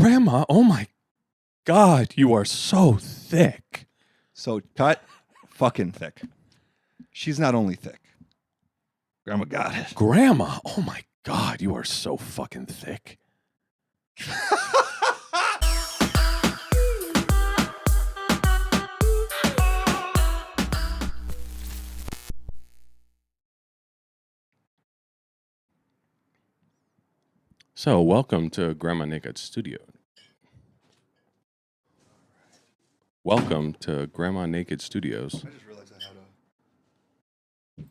Grandma, oh my God, you are so thick. So cut, fucking thick. She's not only thick. Grandma got it. Grandma, oh my God, you are so fucking thick. So, welcome to Grandma Naked Studio. Welcome to Grandma Naked Studios. I just realized I had a...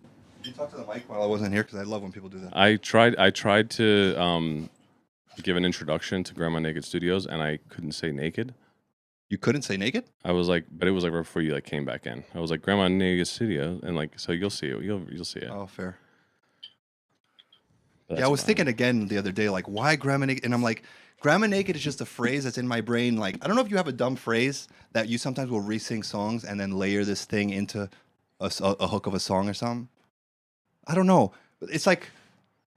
Did you talk to the mic while I wasn't here? Because I love when people do that. I tried to give an introduction to Grandma Naked Studios, and I couldn't say naked. You couldn't say naked? I was like, but it was like right before you like came back in. I was like, Grandma Naked Studio, and like, so you'll see it. You'll see it. Oh, fair. But Yeah, I was fine. thinking again the other day, like, why Grandma Naked? And I'm like, Grandma Naked is just a phrase that's in my brain. Like, I don't know if you have a dumb phrase that you sometimes will re-sing songs and then layer this thing into a hook of a song or something. I don't know. It's like...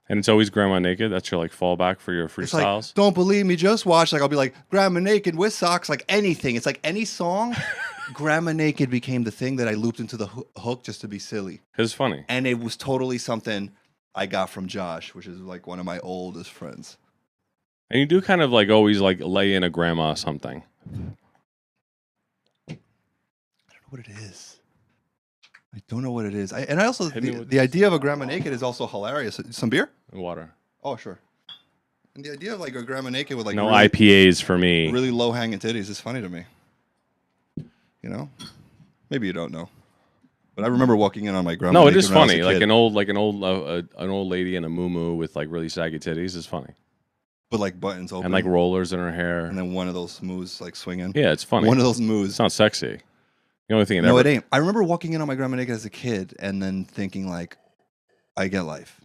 And it's always Grandma Naked. That's your like fallback for your It's like, freestyles. don't believe me, just watch. Like, I'll be like, Grandma Naked with socks, like anything. It's like any song, Grandma Naked became the thing that I looped into the hook just to be silly. It's funny. And it was totally something I got from Josh, which is like one of my oldest friends. And you do kind of like always like lay in a grandma something. I don't know what it is. I don't know what it is. And I also, Hit me with the idea of a Grandma Naked is also hilarious. Some beer? And water. Oh, sure. And the idea of like a Grandma Naked with like No really, IPAs for me. really low hanging titties is funny to me. You know? Maybe you don't know. But I remember walking in on my grandma. No, it is naked when I was a funny. Like kid. an old lady in a muumuu with like really saggy titties is funny. But like buttons open. And like rollers in her hair. And then one of those moves like swinging. Yeah, it's funny. One of those It's moves. not sexy. The only thing No, it ain't. I remember walking in on my grandma naked as a kid and then thinking like, I get life.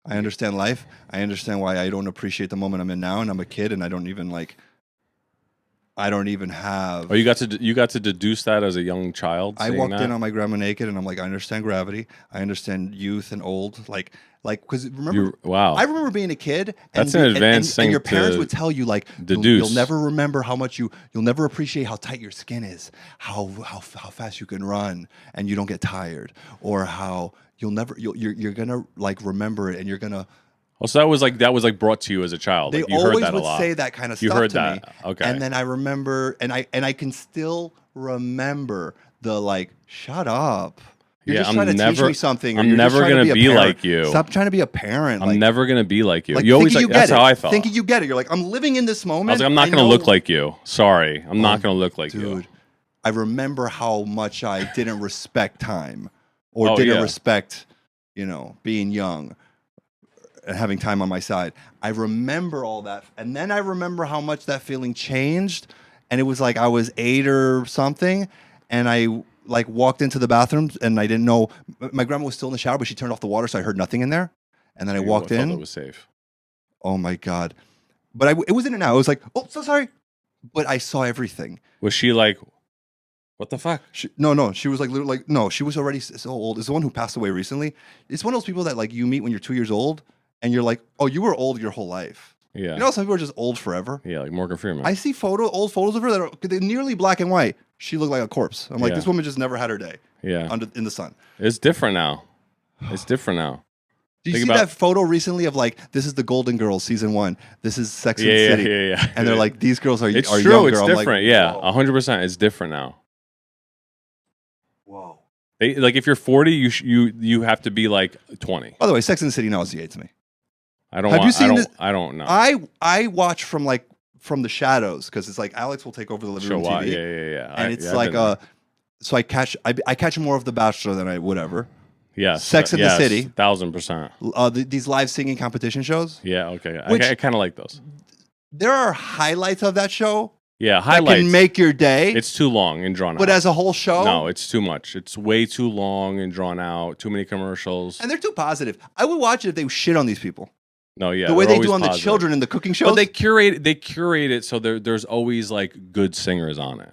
I understand life. I understand why I don't appreciate the moment I'm in now, and I'm a kid, and I don't even have. Oh, you got to deduce that as a young child. I seeing walked that? in on my grandma naked, and I'm like, I understand gravity. I understand youth and old. Like, because remember, Wow. I remember being a kid. And That's an advanced thing and your parents to would tell you like, deduce. you'll never remember how much you'll never appreciate how tight your skin is, how fast you can run, and you don't get tired, or how you're gonna like remember it, and you're gonna. Oh, so that was like brought to you as a child. They Like, you heard always that a would lot. say that kind of You stuff heard to that. me. Okay. And then I remember, and I can still remember the like, shut up. You're Yeah, just trying to teach me something. or I'm you're just never trying to gonna a be parent. like you. Stop trying to be a parent. I'm like, never gonna be like you. like, You always thinking like you that's get how it. I thought. Thinking you get it. You're like, I'm living in this moment. I was like, I'm not gonna look like you. Sorry, I'm not gonna look like you. Dude, I remember how much I didn't respect time, or Oh, didn't yeah. respect, being young and having time on my side. I remember all that, and then I remember how much that feeling changed. And it was like I was 8 or something, and I like walked into the bathroom, and I didn't know my grandma was still in the shower, but she turned off the water, so I heard nothing in there. And then I walked felt in. It was safe. Oh my God! But it was in and out. I was like, oh, so sorry, but I saw everything. Was she like, what the fuck? No. She was like, literally, like, no, she was already so old. It's the one who passed away recently. It's one of those people that like you meet when you're 2 years old, and you're like, oh, you were old your whole life. Yeah. You know, some people are just old forever. Yeah, like Morgan Freeman. I see old photos of her that they're nearly black and white. She looked like a corpse. I'm like, Yeah. this woman just never had her day. Yeah. In the sun. It's different now. It's different now. Do you Think see about- that photo recently of like, this is the Golden Girls season 1. This is Sex and Yeah, City. yeah. And they're like, these girls are It's are true. younger. It's I'm different. like, Yeah, whoa. 100%. It's different now. Whoa. Like if you're 40, you have to be like 20. By the way, Sex and the City nauseates me. I don't. Have you seen this? I don't know. I watch from the shadows because it's like Alex will take over the living room Show TV. Yeah. And it's I've like been there. so I catch more of The Bachelor than I would ever. Yes, Sex and the City. 1000%. These live singing competition shows. Yeah. Okay. Which- I kind of like those. There are highlights of that show Yeah. that Highlights. can make your day. It's too long and drawn out. but as a whole show, No, it's too much. It's way too long and drawn out. Too many commercials. and they're too positive. I would watch it if they shit on these people. No, yeah. the way they're they do always on the positive. children in the cooking shows. But they curate it so there's always like good singers on it.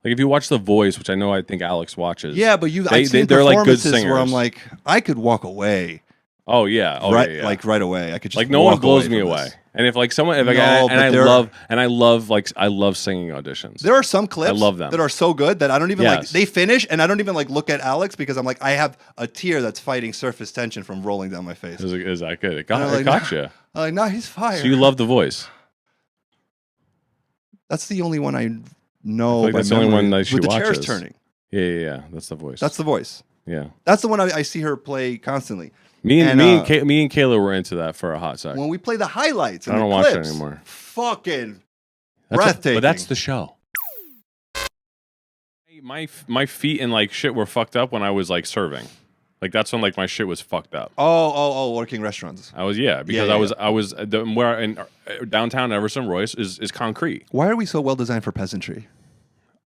Like if you watch The Voice, which I think Alex watches. yeah, but I've seen they're like good performances where I'm singers. like, I could walk away. Oh yeah. Oh right, yeah. like right away. I could just like no one walk blows me from away. this. And if like someone, if No, like, and but I there- love, and I love singing auditions. There are some clips I love them. that are so good that I don't even like. Yes. They finish, and I don't even like look at Alex because I'm like, I have a tear that's fighting surface tension from rolling down my face. Is that good? It And I'm got, like, you. I'm like, no, he's fired. So you love The Voice. That's the only one I know. I feel like by that's the only memory. one that she with the chairs watches. turning. Yeah. That's The Voice. That's The Voice. yeah. That's the one I see her play constantly. Me and Kayla were into that for a hot second. When we play the highlights, and I don't the watch it clips, anymore. Fucking That's breathtaking. but that's the show. My feet and like shit were fucked up when I was like serving. Like that's when like my shit was fucked up. Working restaurants. I was because I was where in downtown Everson Royce is concrete. Why are we so well designed for peasantry?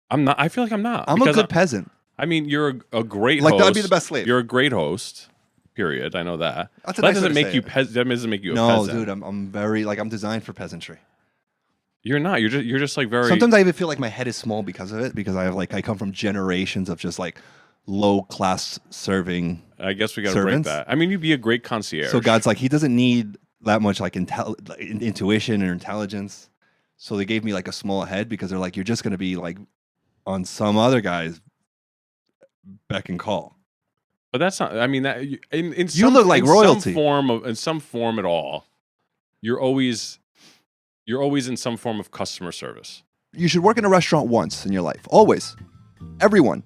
I'm not. I feel like I'm not. I'm a good peasant. I mean, you're a great Like host. that'd be the best slave. You're a great host. Period. I know that. That's a But that nice way doesn't to make say you it. that doesn't make you a No, peasant. dude, I'm very like I'm designed for peasantry. You're not. You're just like very. Sometimes I even feel like my head is small because of it, because I come from generations of just like low class serving. I guess we got to break servants. that. I mean, you'd be a great concierge. So God's like, he doesn't need that much like intuition or intelligence. So they gave me like a small head because they're like, you're just gonna be like on some other guy's beck and call. But that's not. I mean, that in You some, look like in royalty. In some form at all, you're always in some form of customer service. You should work in a restaurant once in your life. Always. Everyone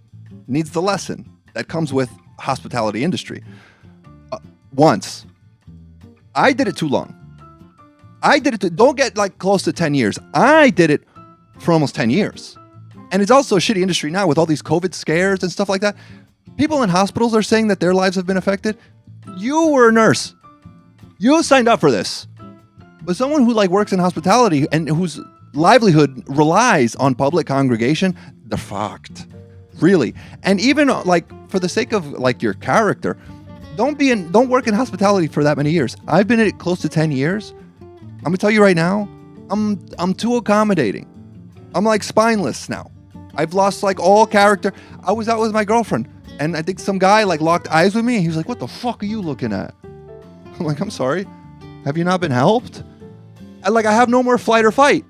needs the lesson that comes with hospitality industry. Once. I did it too long. Don't get like close to 10 years. I did it for almost 10 years. And it's also a shitty industry now with all these COVID scares and stuff like that. People in hospitals are saying that their lives have been affected. You were a nurse. You signed up for this. But someone who like works in hospitality and whose livelihood relies on public congregation, they're fucked. Really. And even like for the sake of like your character, don't work in hospitality for that many years. I've been in it close to 10 years. I'm gonna tell you right now, I'm too accommodating. I'm like spineless now. I've lost like all character. I was out with my girlfriend and I think some guy like locked eyes with me. He was like, "What the fuck are you looking at?" I'm like, "I'm sorry. Have you not been helped?" I have no more flight or fight.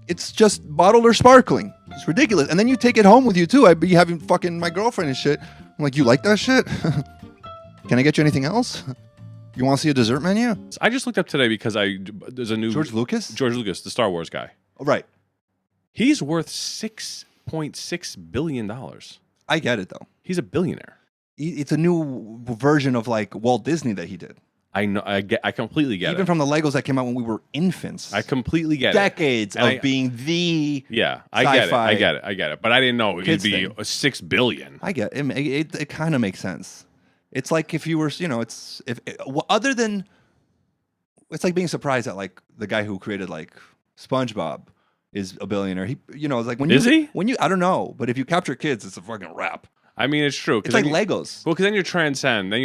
It's just bottled or sparkling. It's ridiculous. And then you take it home with you too. I'd be having fucking my girlfriend and shit. I'm like, "You like that shit? Can I get you anything else? You want to see a dessert menu?" I just looked up today because there's a new George Lucas, the Star Wars guy. Oh, right. He's worth $6.6 billion. I get it though. He's a billionaire. It's a new version of like Walt Disney that he did. I know. I completely get Even it. from the Legos that came out when we were infants. I completely get Decades And of being the. Yeah, I get it. sci-fi I get it. But I didn't know he'd kids be thing. a $6 billion. I get it. It kind of makes sense. It's like if you were, it's other than. It's like being surprised that like the guy who created like SpongeBob is a billionaire. He, it's like when Is he? When you, I don't know, but if you capture kids, it's a fucking rap. I mean, it's true. It's like Legos. Well, because then you transcend. I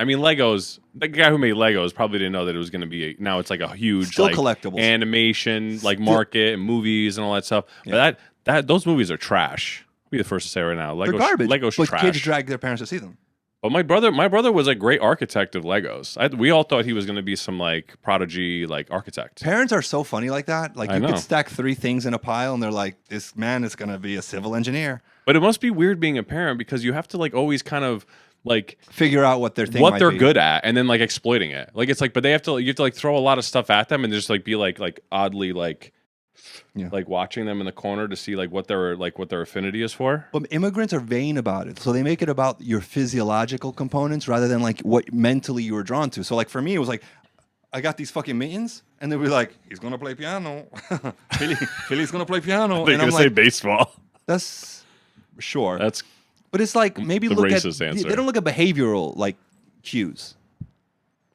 mean, Legos. The guy who made Legos probably didn't know that it was going to be. Now it's like a huge, Still like, collectibles. animation, like market and movies and all that stuff. Yeah. But those movies are trash. I'll be the first to say right now. They're garbage. Legos but trash. kids drag their parents to see them. But my brother was a great architect of Legos. We all thought he was going to be some like prodigy like architect. Parents are so funny like that. Like I you know. could stack 3 things in a pile, and they're like, "This man is going to be a civil engineer." But it must be weird being a parent because you have to like always kind of like Figure out what their thing. what might they're be. good at and then like exploiting it. Like it's like, but you have to like throw a lot of stuff at them and just like be like oddly like like watching them in the corner to see like what their affinity is for. But immigrants are vain about it, so they make it about your physiological components rather than like what mentally you were drawn to. So like for me, it was like, I got these fucking mittens, and they'd be like, "He's gonna play piano. Philly's gonna play piano." They're And gonna I'm say like, baseball. "That's sure." That's But it's like maybe the look at racist answer. they don't look at behavioral like cues.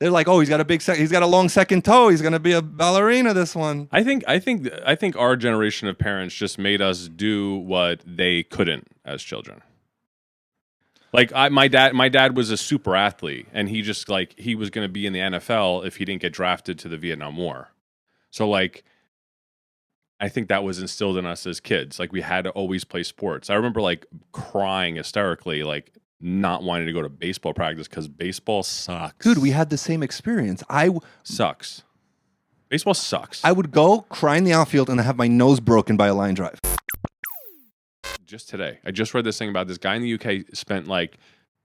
They're like, "Oh, he's got a long second toe. He's gonna be a ballerina." This one. I think our generation of parents just made us do what they couldn't as children. Like my dad was a super athlete, and he just like he was going to be in the NFL if he didn't get drafted to the Vietnam War. So like, I think that was instilled in us as kids. Like we had to always play sports. I remember like crying hysterically, like not wanting to go to baseball practice because baseball sucks. Dude, we had the same experience. Sucks. Baseball sucks. I would go cry in the outfield and have my nose broken by a line drive. Just today, I just read this thing about this guy in the UK spent like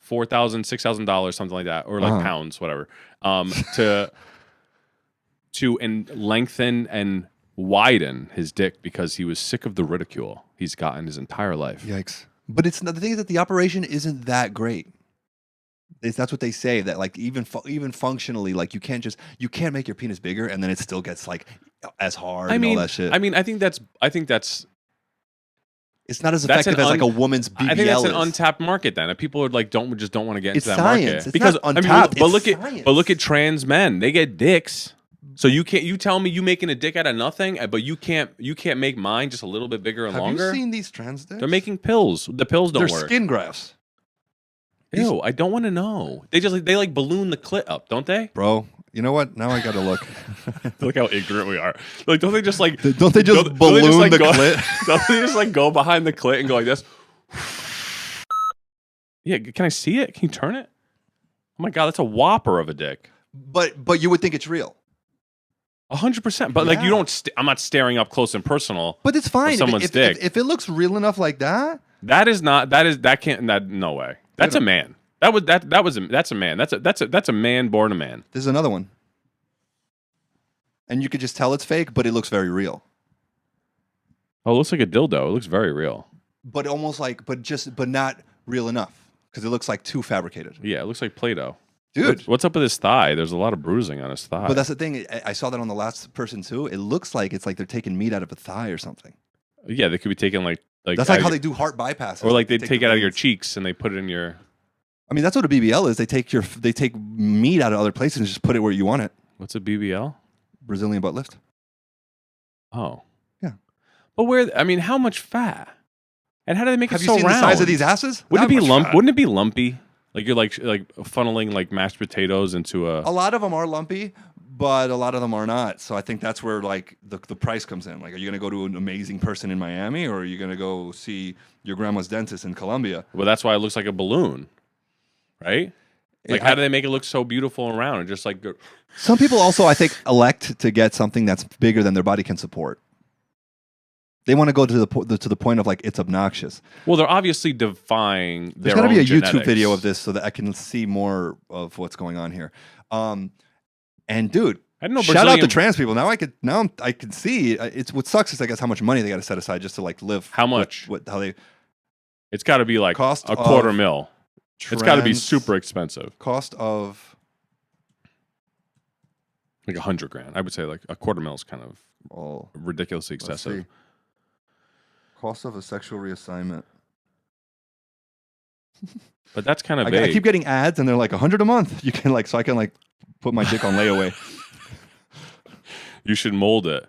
$4,000, $6,000, something like that, or like pounds, whatever, to lengthen and widen his dick because he was sick of the ridicule he's gotten his entire life. Yikes! But it's the thing is that the operation isn't that great. That's what they say, that like even functionally, like you can't make your penis bigger and then it still gets like as hard and all that shit. I mean, I think that's it's not as effective as like a woman's BBL. I think that's an untapped market then. People are like don't want to get into that science. market It's because not untapped. but look at trans men. They get dicks. So you tell me you making a dick out of nothing, but you can't make mine just a little bit bigger and longer. Have you seen these trans dicks? They're making pills. The pills don't work. They're skin grafts. Ew, I don't want to know. They like balloon the clit up, don't they? Bro, you know what? Now I gotta look. Look how ignorant we are. Like, don't they just balloon the clit? Don't they just like go behind the clit and go like this? Yeah, can I see it? Can you turn it? Oh my god, that's a whopper of a dick. But you would think it's real. 100%. But like you don't. I'm not staring up close and personal. But it's fine. Someone's dick. If it looks real enough like that. No way. That's a man. That's a man. That's a man born a man. There's another one. And you could just tell it's fake, but it looks very real. Oh, it looks like a dildo. It looks very real. But almost like, but not real enough because it looks like too fabricated. Yeah, it looks like Play-Doh. Dude, what's up with his thigh? There's a lot of bruising on his thigh. But that's the thing. I saw that on the last person too. It looks like it's like they're taking meat out of a thigh or something. Yeah, they could be taking like that's like how they do heart bypasses. Or like they take it out of your cheeks and they put it in your. I mean, that's what a BBL is. They take meat out of other places and just put it where you want it. What's a BBL? Brazilian butt lift. Oh. Yeah. But how much fat? And how do they make it so round? Have you seen the size of these asses? Wouldn't it be lumpy? Like you're like funneling like mashed potatoes into a. A lot of them are lumpy, but a lot of them are not. So I think that's where like the price comes in. Like, are you going to go to an amazing person in Miami, or are you going to go see your grandma's dentist in Colombia? Well, that's why it looks like a balloon, right? Like, how do they make it look so beautiful and round? And just like some people also, I think, elect to get something that's bigger than their body can support. They want to go to the point of like it's obnoxious. Well, they're obviously defying. There's got to be a YouTube video of this so that I can see more of what's going on here. And dude, I didn't know shout out to trans people. Now I can see it's what sucks is I guess how much money they got to set aside just to like live. How much? How they? It's got to be like cost a $250,000. It's got to be super expensive. Cost of like $100,000. I would say like a $250,000 is kind of ridiculously excessive. Cost of a sexual reassignment. But that's kind of vague. I keep getting ads and they're like $100 a month. You can like, so I can like put my dick on layaway. You should mold it.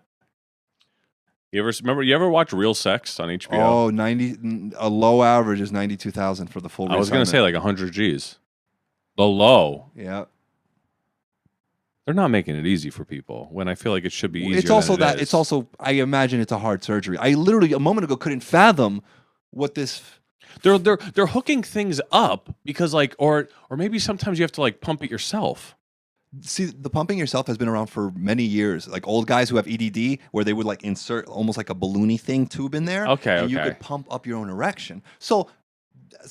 You ever watch Real Sex on HBO? Oh, a low average is 92,000 for the full reassignment. I was going to say like 100 G's. The low. Yeah. They're not making it easy for people when I feel like it should be easier. It's also than it is. It's also, I imagine it's a hard surgery. I literally a moment ago couldn't fathom what this. They're hooking things up because like, or maybe sometimes you have to like pump it yourself. See, the pumping yourself has been around for many years. Like old guys who have EDD, where they would like insert almost like a balloony thing tube in there. And you could pump up your own erection. So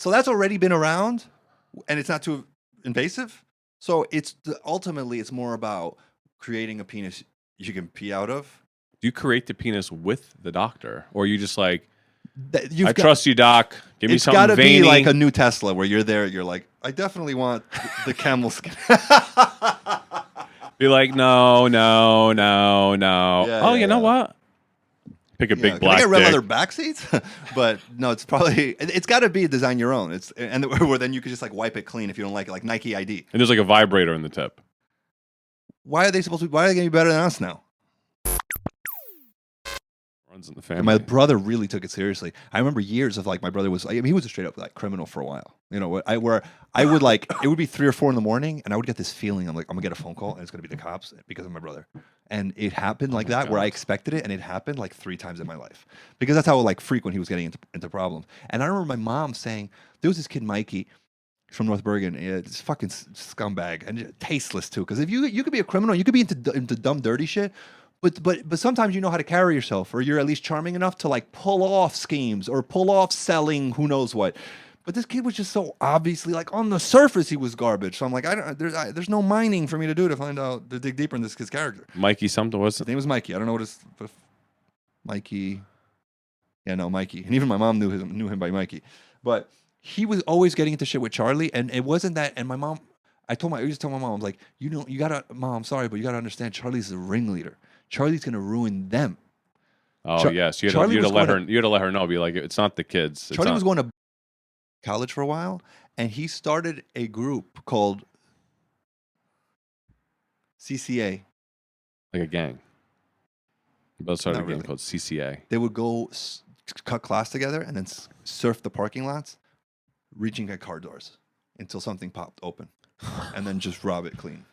that's already been around, and it's not too invasive. So ultimately it's more about creating a penis you can pee out of. Do you create the penis with the doctor, or are you just like, I trust you, doc. Give me something veiny. It's got to be like a new Tesla, where you're there. You're like, I definitely want the camel skin. Be like, no. Yeah, you know what? Pick a big black. Can I get red dick. leather back seats? But no, it's got to be design your own. Where then you could just like wipe it clean if you don't like it, like Nike ID. And there's like a vibrator in the tip. Why are they going to be better than us now? Runs in the family. And my brother really took it seriously. I remember years of like my brother was. He was a straight up like criminal for a while. You know, where I would like it would be 3 or 4 in the morning, and I would get this feeling. I'm like, I'm gonna get a phone call, and it's gonna be the cops because of my brother. And it happened like that, where I expected it, and it happened like 3 times in my life because that's how like frequent he was getting into problems. And I remember my mom saying there was this kid Mikey. He's from North Bergen. Yeah, it's fucking scumbag and tasteless too. Because if you could be a criminal, you could be into dumb, dirty shit. But sometimes you know how to carry yourself, or you're at least charming enough to like pull off schemes or pull off selling who knows what. But this kid was just so obviously like on the surface he was garbage. So I'm like, there's no mining for me to do to find out to dig deeper in this kid's character. Mikey something was His name was Mikey. I don't know what Mikey. Yeah, no, Mikey. And even my mom knew him by Mikey. But he was always getting into shit with Charlie, and it wasn't that. And my mom, I used to tell my mom, I was like, you gotta, Mom, I'm sorry, but you gotta understand, Charlie's the ringleader. Charlie's gonna ruin them. Oh yes, you had to let her know. Be like, it's not the kids. Charlie was going to college for a while, and he started a group called CCA, like a gang. Both started Not a gang really. called CCA. They would go cut class together and then surf the parking lots, reaching at car doors until something popped open, and then just rob it clean.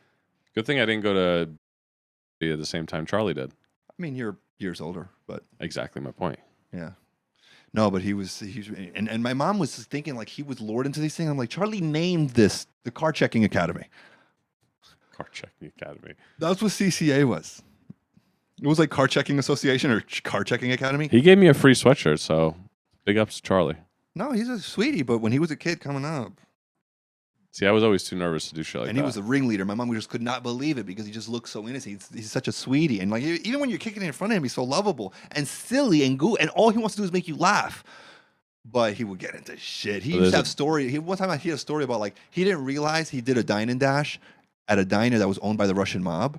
Good thing I didn't go to at the same time Charlie did. I mean, you're years older, but Exactly my point. yeah. No, but he's and my mom was thinking like he was lured into these things. I'm like, Charlie named this the Car Checking Academy. Car Checking Academy. That's what CCA was. It was like Car Checking Association or Car Checking Academy. He gave me a free sweatshirt, so big ups to Charlie. No, he's a sweetie, but when he was a kid coming up, See, I was always too nervous to do shit like and that. he was a ringleader. My mom just could not believe it because he just looked so innocent. He's such a sweetie, and like even when you're kicking in front of him, he's so lovable and silly and and all he wants to do is make you laugh. But he would get into shit. He used to have story. One time I heard a story about like he didn't realize he did a dine and dash at a diner that was owned by the Russian mob,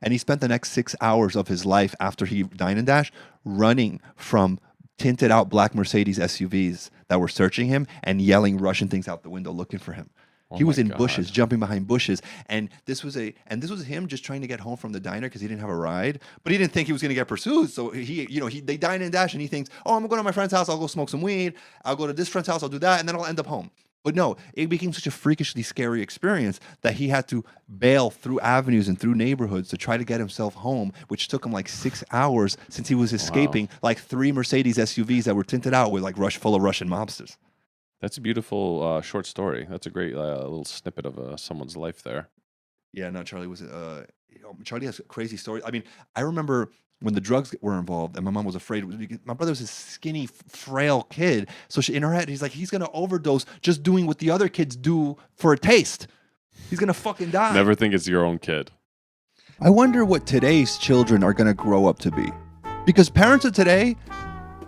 and he spent the next 6 hours of his life after he dine and dash running from tinted out black Mercedes SUVs that were searching him and yelling Russian things out the window looking for him. He was in bushes, jumping behind bushes, and this was him just trying to get home from the diner because he didn't have a ride, but he didn't think he was going to get pursued. So they dine and dash, and he thinks, oh, I'm going to my friend's house, I'll go smoke some weed, I'll go to this friend's house, I'll do that, and then I'll end up home. But no, it became such a freakishly scary experience that he had to bail through avenues and through neighborhoods to try to get himself home, which took him like 6 hours since he was escaping like 3 Mercedes SUVs that were tinted out with like full of Russian mobsters. That's a beautiful short story. That's a great little snippet of someone's life there. Yeah, no, Charlie was. Charlie has a crazy story. I mean, I remember when the drugs were involved, and my mom was afraid. My brother was a skinny, frail kid, so in her head, he's like, he's gonna overdose just doing what the other kids do for a taste. He's gonna fucking die. Never think it's your own kid. I wonder what today's children are gonna grow up to be, because parents of today,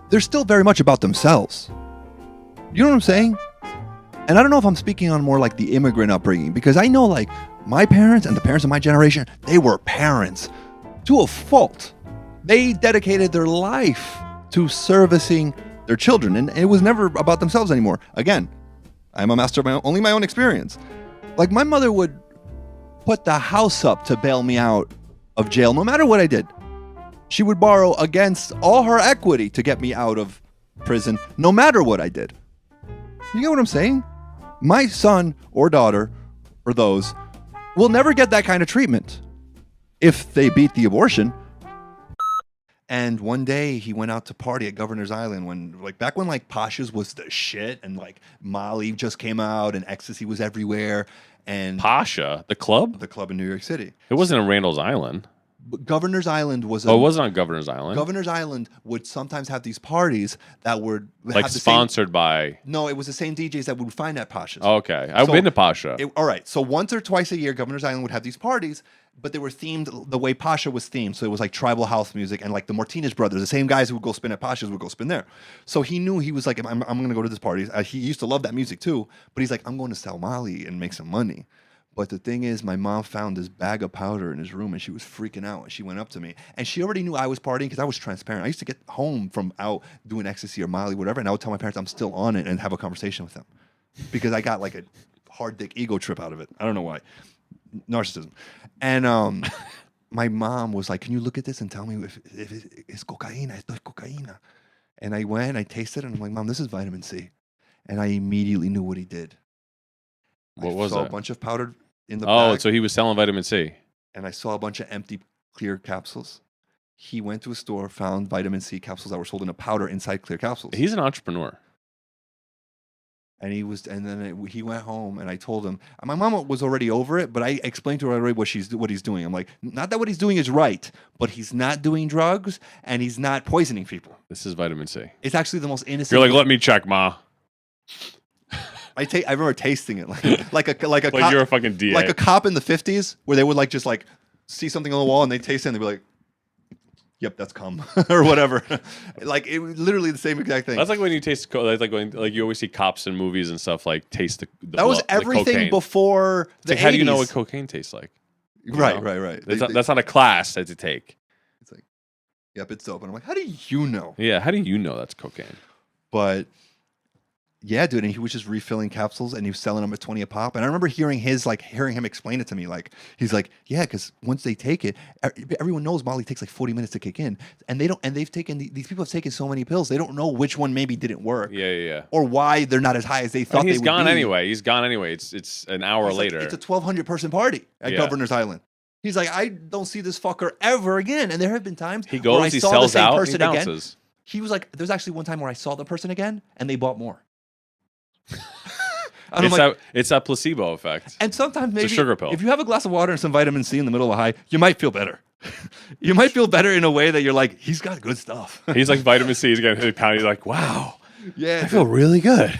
they're still very much about themselves. You know what I'm saying? And I don't know if I'm speaking on more like the immigrant upbringing, because I know like my parents and the parents of my generation, they were parents to a fault. They dedicated their life to servicing their children, and it was never about themselves anymore. Again, I'm a master of only my own experience. Like my mother would put the house up to bail me out of jail no matter what I did. She would borrow against all her equity to get me out of prison no matter what I did. You get what I'm saying? My son or daughter, or those, will never get that kind of treatment if they beat the abortion. And one day he went out to party at Governor's Island back when Pasha's was the shit, and like Molly just came out and ecstasy was everywhere. And Pasha, the club in New York City. It wasn't in Randall's Island. But Governor's Island was. It wasn't on Governor's Island. Governor's Island would sometimes have these parties that were sponsored by. No, it was the same DJs that we would find at Pasha's. Oh, okay, I've been to Pasha. All right, so once or twice a year, Governor's Island would have these parties, but they were themed the way Pasha was themed. So it was like tribal house music, and like the Martinez brothers, the same guys who would go spin at Pasha's would go spin there. So he knew, he was like, I'm going to go to this party. He used to love that music too, but he's like, I'm going to sell Molly and make some money. But the thing is, my mom found this bag of powder in his room, and she was freaking out. And she went up to me, and she already knew I was partying because I was transparent. I used to get home from out doing ecstasy or Molly, whatever, and I would tell my parents I'm still on it and have a conversation with them because I got like a hard dick ego trip out of it. I don't know why. Narcissism. And my mom was like, can you look at this and tell me if it's cocaína? Esto es cocaína. And I went, I tasted it, and I'm like, Mom, this is vitamin C. And I immediately knew what he did. What was it? I saw a bunch of powdered in the Oh, bag, so he was selling vitamin C. and I saw a bunch of empty clear capsules. He went to a store, found vitamin C capsules that were sold in a powder inside clear capsules. He's an entrepreneur. And he went home, and I told him. And my mom was already over it, but I explained to her already what he's doing. I'm like, not that what he's doing is right, but he's not doing drugs and he's not poisoning people. This is vitamin C. It's actually the most innocent. You're like, let me check, Ma. I remember tasting it like a Like you're a fucking DA. like a cop in the 50s where they would like just like see something on the wall and they taste it and they'd be like, yep, that's cum or whatever. Like it was literally the same exact thing. That's like when you taste like when like you always see cops in movies and stuff like taste the that was everything cocaine. before the 80s. Like, how do you know what cocaine tastes like? Right. That's not a class that to take. It's like, yep, it's dope. And I'm like, how do you know? Yeah, how do you know that's cocaine? But yeah, dude, and he was just refilling capsules and he was selling them at 20 a pop. And I remember hearing him explain it to me. Like, he's like, yeah, because once they take it, everyone knows Molly takes like 40 minutes to kick in. And they've taken, these people have taken so many pills, they don't know which one maybe didn't work. Yeah. Or why they're not as high as they thought they would be. He's gone anyway. It's an hour later. It's a 1,200 person party at Governor's Island. He's like, I don't see this fucker ever again. And there have been times he goes, where I he saw sells the same out, person he bounces. again. He was like, there's actually one time where I saw the person again and they bought more. It's that placebo effect. And sometimes maybe it's a sugar pill. If you have a glass of water and some vitamin C in the middle of a high, you might feel better. You might feel better in a way that you're like, he's got good stuff. He's like vitamin C. He's getting hit pound. He's like, wow. Yeah, I feel really good.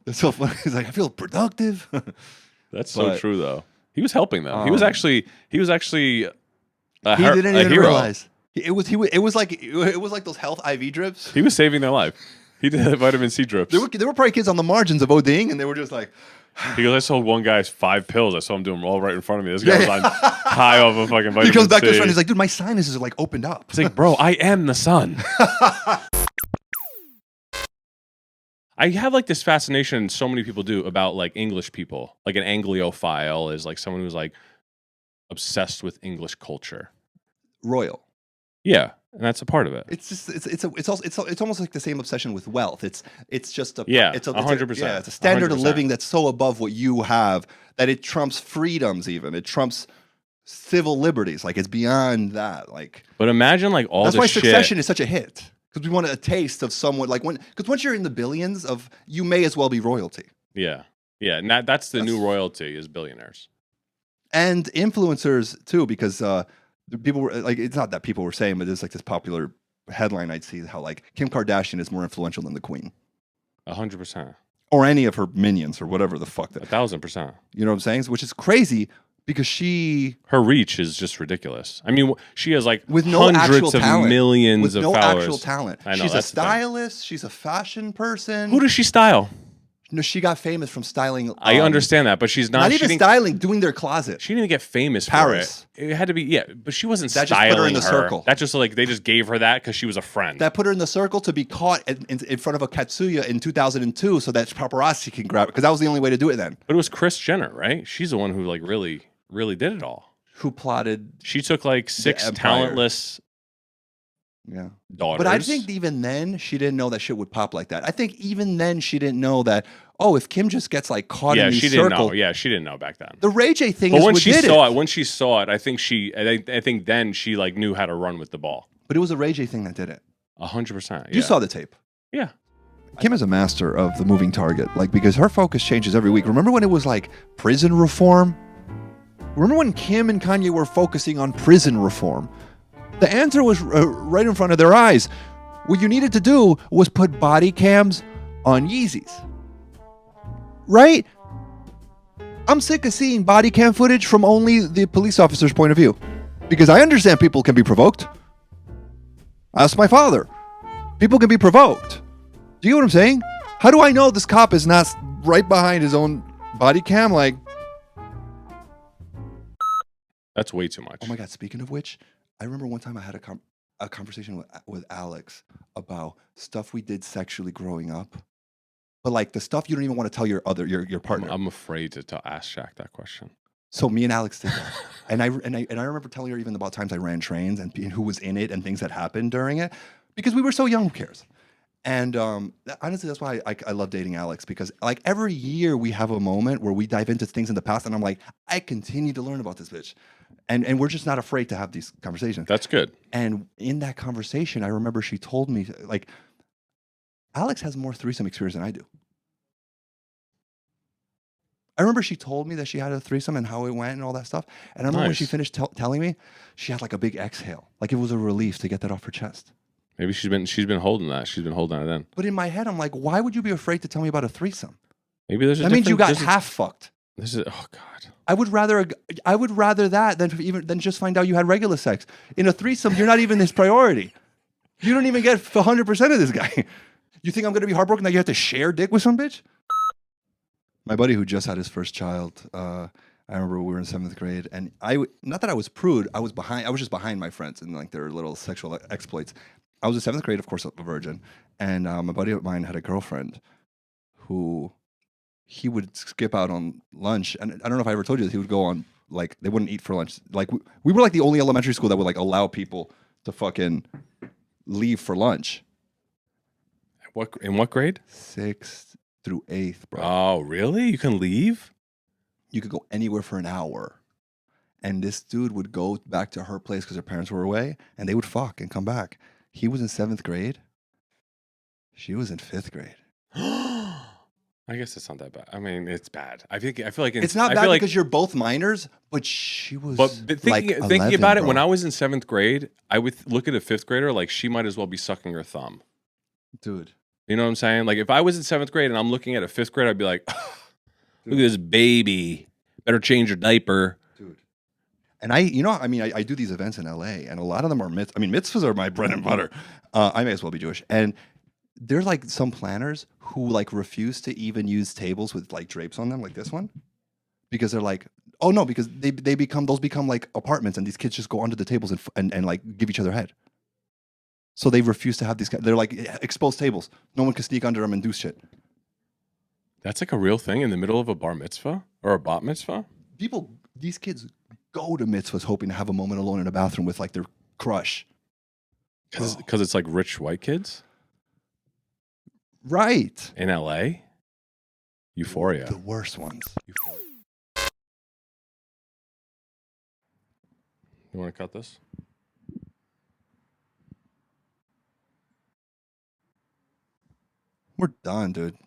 That's so funny. He's like, I feel productive. That's so true, though. He was helping them. He was actually he didn't even hero. Realize it was like those health IV drips. He was saving their life. He did vitamin C drips. There were probably kids on the margins of ODing, and they were just like. He goes, I sold one guy's 5 pills. I saw him doing them all right in front of me. This guy was on high off of fucking vitamin C. He comes back to his friend. He's like, dude, my sinuses are like opened up. He's like, bro, I am the sun. I have like this fascination so many people do about like English people. Like an Anglophile is like someone who's like obsessed with English culture. Royal. Yeah, and that's a part of it. It's just it's almost like the same obsession with wealth. It's just a 100%. Yeah, it's a standard 100%. of living that's so above what you have that it trumps freedoms. Even it trumps civil liberties. Like it's beyond that. Like, but imagine like all that's the why shit. Succession is such a hit because we want a taste of someone like because once you're in the billions of you may as well be royalty. Yeah, and that's the new royalty is billionaires and influencers too because. People were like, it's not that people were saying, but there's like this popular headline I'd see how like Kim Kardashian is more influential than the Queen. 100%. Or any of her minions or whatever the fuck that. 1,000%. You know what I'm saying? Which is crazy because her reach is just ridiculous. I mean, she has like with no hundreds of talent. Millions with of no followers. Actual talent. I know, she's a stylist. She's a fashion person. Who does she style? No, she got famous from styling. I understand that, but she's not even styling, doing their closet. She didn't get famous Paris. for it. It had to be, but she wasn't that styling just put her in the circle. That just like they just gave her that because she was a friend. That put her in the circle to be caught in front of a Katsuya in 2002, so that paparazzi can grab it because that was the only way to do it then. But it was Kris Jenner, right? She's the one who like really did it all. Who plotted? She took like 6 talentless. Yeah. Daughters. But I think even then she didn't know that shit would pop like that. I think even then she didn't know that. Oh, if Kim just gets like caught in these circles. Didn't know. Yeah, she didn't know back then. The Ray J thing but is when what she did saw it. When she saw it, I think then she like knew how to run with the ball. But it was a Ray J thing that did it. 100%. You saw the tape. Yeah. Kim is a master of the moving target, like because her focus changes every week. Remember when it was like prison reform? Remember when Kim and Kanye were focusing on prison reform? The answer was right in front of their eyes. What you needed to do was put body cams on Yeezys. Right? I'm sick of seeing body cam footage from only the police officer's point of view. Because I understand people can be provoked. Ask my father. People can be provoked. Do you get what I'm saying? How do I know this cop is not right behind his own body cam? Like, that's way too much. Oh my God, speaking of which, I remember one time I had a conversation with Alex about stuff we did sexually growing up. But like the stuff you don't even want to tell your partner. I'm afraid to ask Shaq that question. So me and Alex did that. and I remember telling her even about times I ran trains and who was in it and things that happened during it. Because we were so young, who cares? And honestly, that's why I love dating Alex, because like every year we have a moment where we dive into things in the past and I'm like, I continue to learn about this bitch. And we're just not afraid to have these conversations. That's good. And in that conversation, I remember she told me, like, Alex has more threesome experience than I do. I remember she told me that she had a threesome and how it went and all that stuff. And I remember when she Nice. finished telling me, she had like a big exhale, like it was a relief to get that off her chest. Maybe she's been holding that. She's been holding it in. But in my head, I'm like, why would you be afraid to tell me about a threesome? Maybe there's a That means you got there's a- half fucked. This is oh god. I would rather that than just find out you had regular sex. In a threesome, you're not even his priority. You don't even get 100% of this guy. You think I'm gonna be heartbroken that you have to share dick with some bitch? My buddy who just had his first child, I remember we were in 7th grade, and not that I was prude, I was just behind my friends in like their little sexual exploits. I was in 7th grade, of course, a virgin, and my buddy of mine had a girlfriend who he would skip out on lunch, and I don't know if I ever told you this. He would go on like they wouldn't eat for lunch. Like we were like the only elementary school that would like allow people to fucking leave for lunch. In what grade? 6th through 8th, bro. Oh, really? You can leave? You could go anywhere for an hour. And this dude would go back to her place because her parents were away, and they would fuck and come back. He was in 7th grade. She was in 5th grade. I guess it's not that bad. I mean, it's bad. I feel like It's not bad because you're both minors, but she was. But thinking, like thinking 11, about it, bro. when I was in 7th grade, I would look at a 5th grader like she might as well be sucking her thumb. Dude. You know what I'm saying? Like if I was in 7th grade and I'm looking at a 5th grader, I'd be like, look at this baby. Better change your diaper. Dude. And I do these events in LA, and a lot of them are mitzvahs are my bread and butter. I may as well be Jewish. And there's like some planners who like refuse to even use tables with like drapes on them, like this one, because they're like, oh no, because those become like apartments, and these kids just go onto the tables and like give each other head. So they refuse to have these. They're like exposed tables. No one can sneak under them and do shit. That's like a real thing in the middle of a bar mitzvah or a bat mitzvah? These kids go to mitzvahs hoping to have a moment alone in a bathroom with like their crush. Because it's like rich white kids? Right. In LA? Euphoria. The worst ones. Euphoria. You want to cut this? We're done, dude.